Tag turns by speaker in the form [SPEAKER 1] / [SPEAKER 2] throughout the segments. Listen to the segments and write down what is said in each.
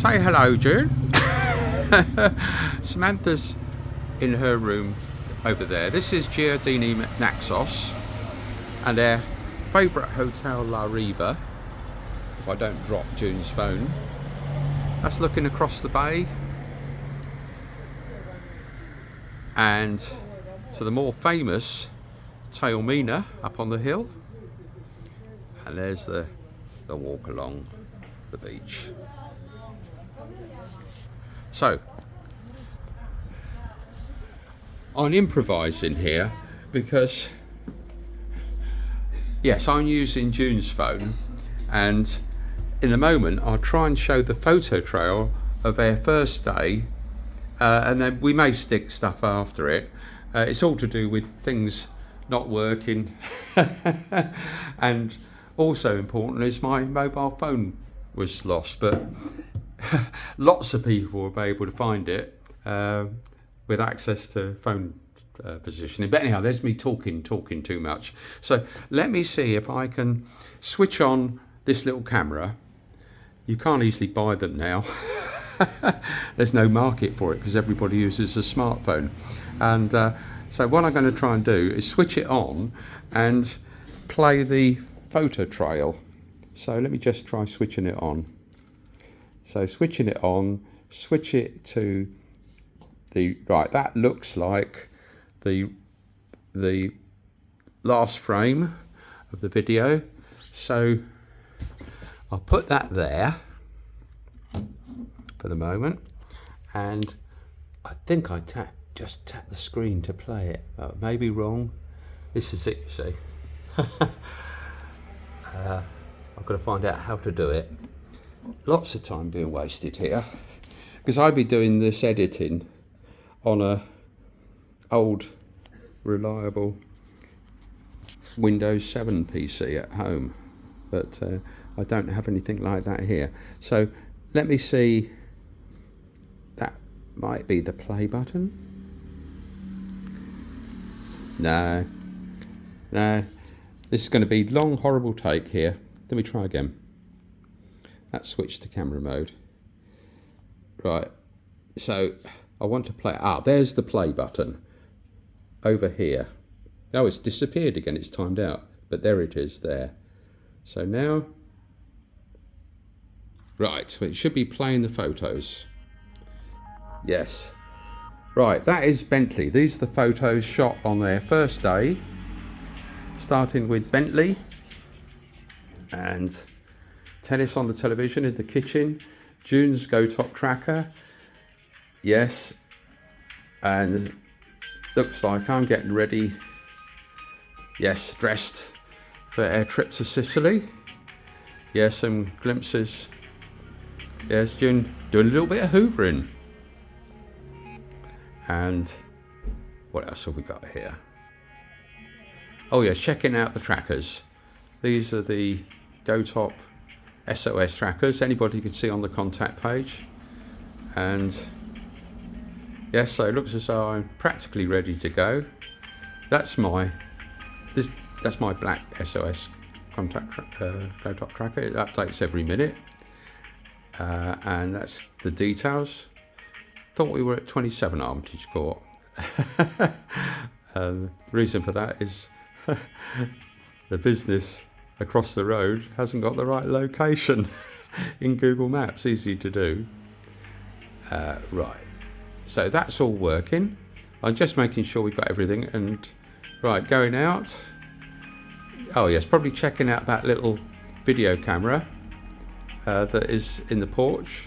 [SPEAKER 1] Say hello, June. Samantha's in her room over there. This is Giardini Naxos and their favourite hotel, La Riva. If I don't drop June's phone. That's looking across the bay and to the more famous Taormina up on the hill. And there's the walk along the beach. So, I'm improvising here because, yes, I'm using June's phone, and in a moment I'll try and show the photo trail of our first day, and then we may stick stuff after it. It's all to do with things not working and also important is my mobile phone was lost, but lots of people will be able to find it with access to phone positioning. But anyhow, there's me talking too much. So let me see if I can switch on this little camera. You can't easily buy them now. There's no market for it because everybody uses a smartphone. And so what I'm going to try and do is switch it on and play the photo trail. So let me just try switching it on. So switching it on, switch it to the right. That looks like the last frame of the video. So I'll put that there for the moment, and I think I just tap the screen to play it. May be wrong. This is it, you see. I've got to find out how to do it. Lots of time being wasted here because I'd be doing this editing on a old reliable Windows 7 PC at home, but I don't have anything like that here. So let me see. That might be the play button. No, this is going to be long horrible take here. Let me try again. That switched to camera mode. Right, so I want to play. There's the play button over here. Oh, it's disappeared again. It's timed out, but there it is there. So now, right, so it should be playing the photos. Yes. Right, that is Bentley. These are the photos shot on their first day, starting with Bentley and tennis on the television in the kitchen, June's go-top tracker, yes, and looks like I'm getting ready, yes, dressed for our trip to Sicily. Yes, some glimpses, yes, June doing a little bit of hoovering. And what else have we got here? Oh yes, checking out the trackers. These are the go-top SOS trackers. Anybody can see on the contact page. And yes, so it looks as though I'm practically ready to go. That's my black SOS contact go-top tracker. It updates every minute, and that's the details. Thought we were at 27 Armitage Court. The reason for that is the business across the road hasn't got the right location in Google Maps. Easy to do. Right, so that's all working. I'm just making sure we've got everything. And right, going out. Oh yes, probably checking out that little video camera that is in the porch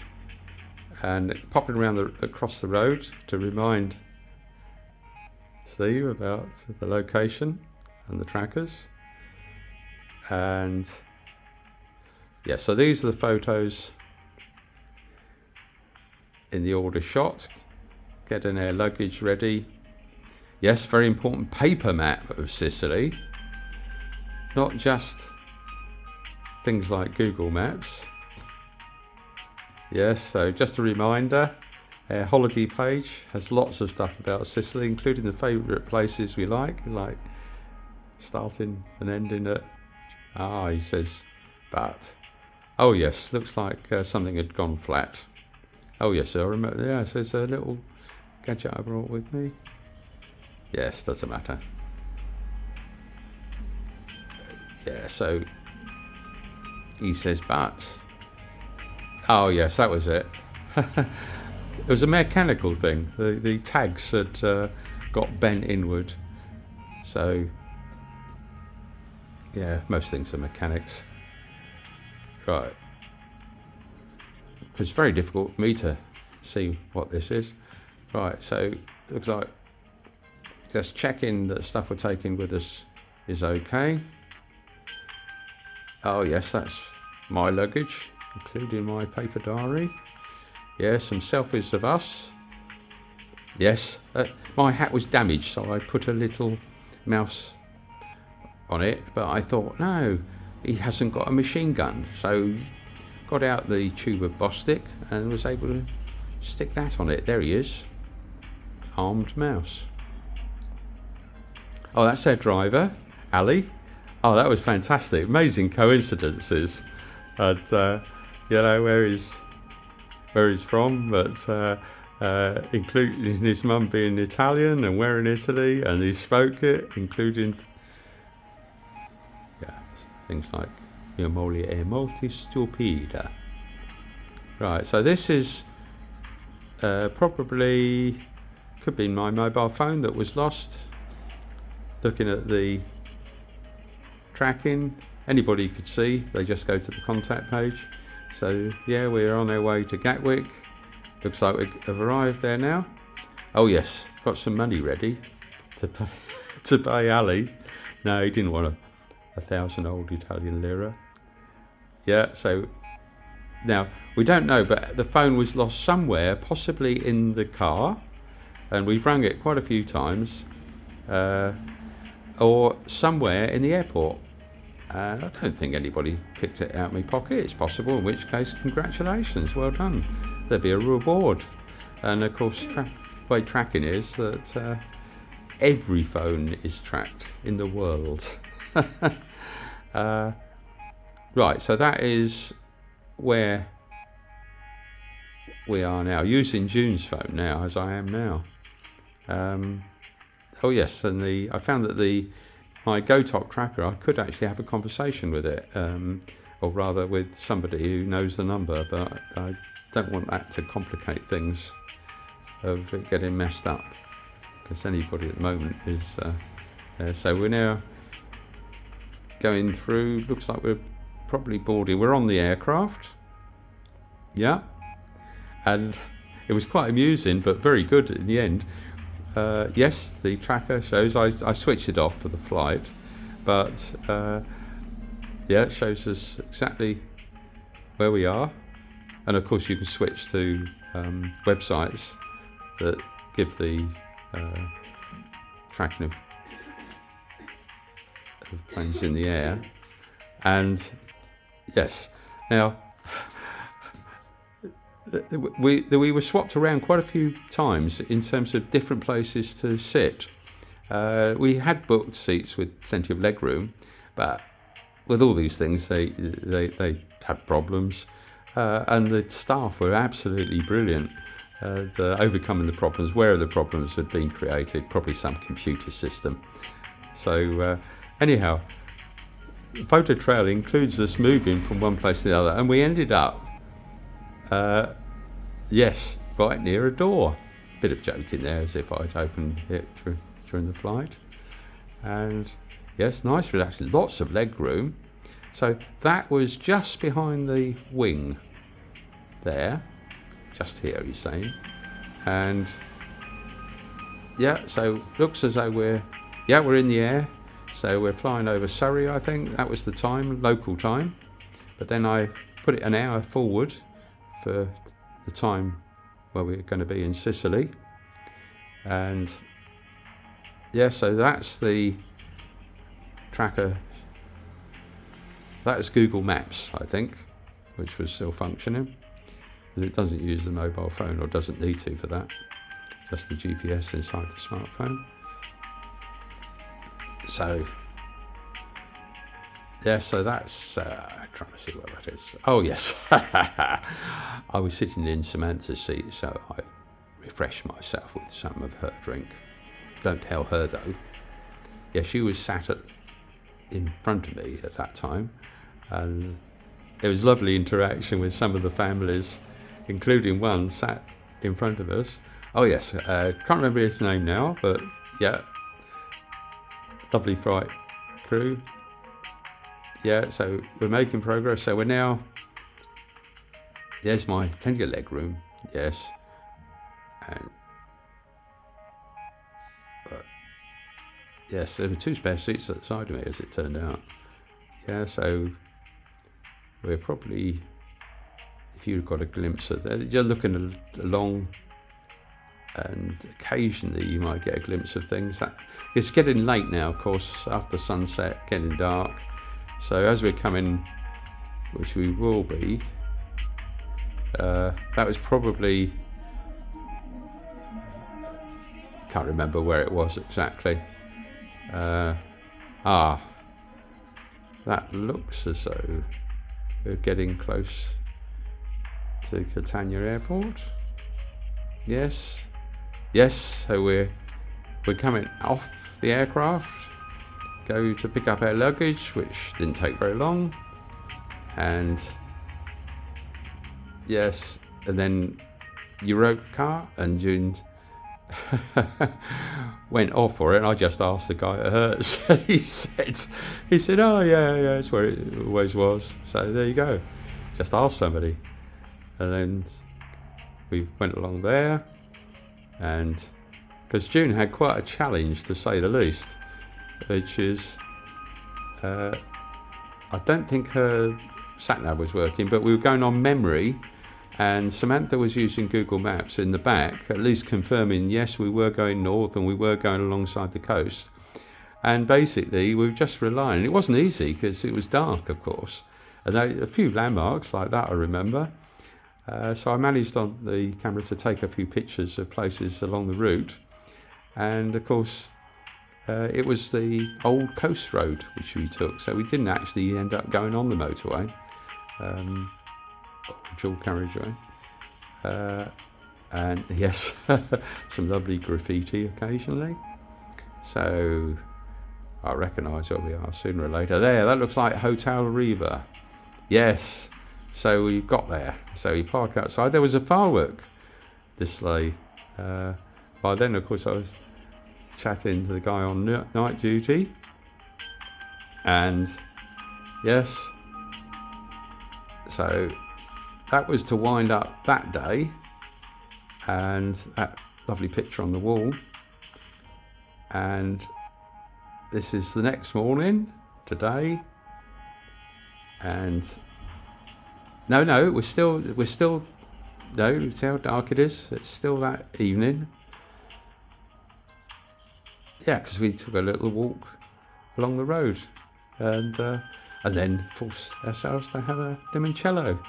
[SPEAKER 1] and popping around across the road to remind Steve about the location and the trackers. And yeah, so these are the photos in the order shot. Getting our luggage ready. Yes, very important paper map of Sicily, not just things like Google Maps. Yes, so just a reminder, our holiday page has lots of stuff about Sicily, including the favourite places we like starting and ending at, he says, but, oh yes, looks like something had gone flat. Oh yes, I remember. Yeah, so it's a little gadget I brought with me. Yes, doesn't matter. Yeah, so he says, but. Oh yes, that was it. It was a mechanical thing. The tags had got bent inward. So yeah, most things are mechanics. Right. It's very difficult for me to see what this is. Right, so looks like just checking that stuff we're taking with us is okay. Oh yes, that's my luggage, including my paper diary. Yeah, some selfies of us. Yes, my hat was damaged, so I put a little mouse on it, but I thought, no, he hasn't got a machine gun, so got out the tube of Bostik and was able to stick that on it. There he is, armed mouse. Oh, that's their driver, Ali. Oh, that was fantastic. Amazing coincidences. And you know where he's from, but including his mum being Italian and we're in Italy, and he spoke it, including things like mia moglie è molto stupida. Right, so this is probably could be my mobile phone that was lost. Looking at the tracking, anybody could see, they just go to the contact page. So yeah, we're on our way to Gatwick. Looks like we have arrived there now. Oh yes, got some money ready to pay Ali. No, he didn't want a 1,000 old Italian lira. Yeah, so now we don't know, but the phone was lost somewhere, possibly in the car, and we've rung it quite a few times, or somewhere in the airport. I don't think anybody picked it out of my pocket. It's possible, in which case, congratulations, well done. There'll be a reward. And of course, the way tracking is that every phone is tracked in the world. Right, so that is where we are now, using June's phone now, as I am now. Oh yes, and I found that my GoTop tracker, I could actually have a conversation with it, or rather with somebody who knows the number, but I don't want that to complicate things of it getting messed up, because anybody at the moment is there. So we're now going through, looks like we're probably boarding, we're on the aircraft, yeah, and it was quite amusing but very good in the end. Yes, the tracker shows, I switched it off for the flight, but yeah, it shows us exactly where we are, and of course you can switch to websites that give the tracking of planes in the air. And yes, now we were swapped around quite a few times in terms of different places to sit. We had booked seats with plenty of leg room, but with all these things they had problems, and the staff were absolutely brilliant at overcoming the problems. Where the problems had been created, probably some computer system. So anyhow, photo trail includes us moving from one place to the other, and we ended up yes, right near a door. Bit of joking there, as if I'd opened it during the flight. And yes, nice, relaxed, lots of leg room. So that was just behind the wing there, just here he's saying. And yeah, so looks as though we're in the air. So we're flying over Surrey, I think. That was the time, local time. But then I put it an hour forward for the time where we're going to be in Sicily. And yeah, so that's the tracker. That is Google Maps, I think, which was still functioning. It doesn't use the mobile phone, or doesn't need to for that. Just the GPS inside the smartphone. So Yeah, so that's trying to see what that is. Oh yes, I was sitting in Samantha's seat, so I refreshed myself with some of her drink. Don't tell her though. Yeah, she was sat in front of me at that time, and it was lovely interaction with some of the families, including one sat in front of us. Oh yes, can't remember his name now, but yeah, lovely fright crew. Yeah, so we're making progress. So we're now, there's my plenty of leg room, yes, and yes, there were 2 spare seats at the side of me as it turned out. Yeah, so we're probably, if you've got a glimpse of that, you're looking along, and occasionally you might get a glimpse of things. It's getting late now, of course, after sunset, getting dark. So as we're coming, which we will be, that was probably, can't remember where it was exactly. That looks as though we're getting close to Catania Airport. Yes, so we're coming off the aircraft, go to pick up our luggage, which didn't take very long, and yes, and then Eurocar, and June went off for it, and I just asked the guy at Hertz. he said, oh yeah, it's where it always was. So there you go. Just ask somebody, and then we went along there, and because June had quite a challenge, to say the least, which is, I don't think her sat-nav was working, but we were going on memory, and Samantha was using Google Maps in the back, at least confirming, yes, we were going north and we were going alongside the coast. And basically, we were just relying. It wasn't easy because it was dark, of course. And a few landmarks like that I remember. So I managed on the camera to take a few pictures of places along the route. And of course, it was the old coast road which we took. So we didn't actually end up going on the motorway. Dual carriageway, and yes, some lovely graffiti occasionally. So I recognise where we are sooner or later. There, that looks like Hotel Riva. Yes, so we got there. So we parked outside. There was a firework display. By then, of course, I was chatting to the guy on night duty, and yes, so that was to wind up that day, and that lovely picture on the wall. And this is the next morning, today, and no, we're still, no, see how dark it is? It's still that evening. Yeah, because we took a little walk along the road, and then forced ourselves to have a limoncello.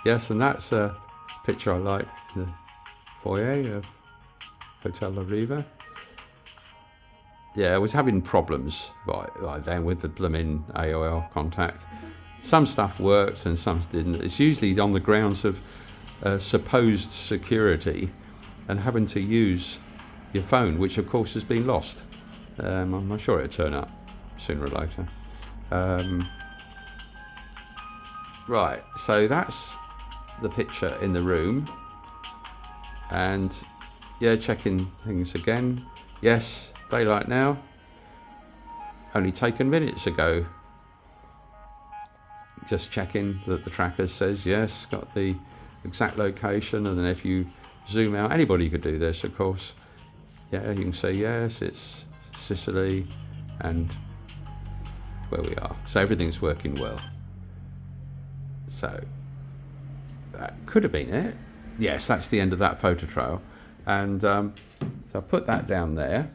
[SPEAKER 1] Yes, and that's a picture I like in the foyer of Hotel La Riva. Yeah, I was having problems by then with the blooming AOL contact. Some stuff worked and some didn't. It's usually on the grounds of supposed security and having to use your phone, which of course has been lost. I'm sure it'll turn up sooner or later. Right, so that's the picture in the room, and yeah, checking things again. Yes, daylight now, only taken minutes ago. Just checking that the tracker says yes, got the exact location, and then if you zoom out, anybody could do this, of course. Yeah, you can say yes, it's Sicily, and where we are. So everything's working well. So that could have been it. Yes, that's the end of that photo trail. And so I put that down there.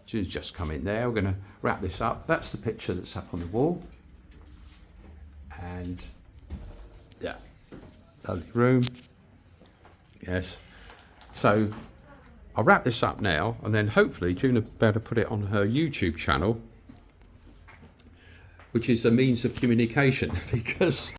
[SPEAKER 1] She's just come in there. We're going to wrap this up. That's the picture that's up on the wall. And yeah, lovely room. Yes. So I'll wrap this up now, and then hopefully June will be able to put it on her YouTube channel. which is a means of communication because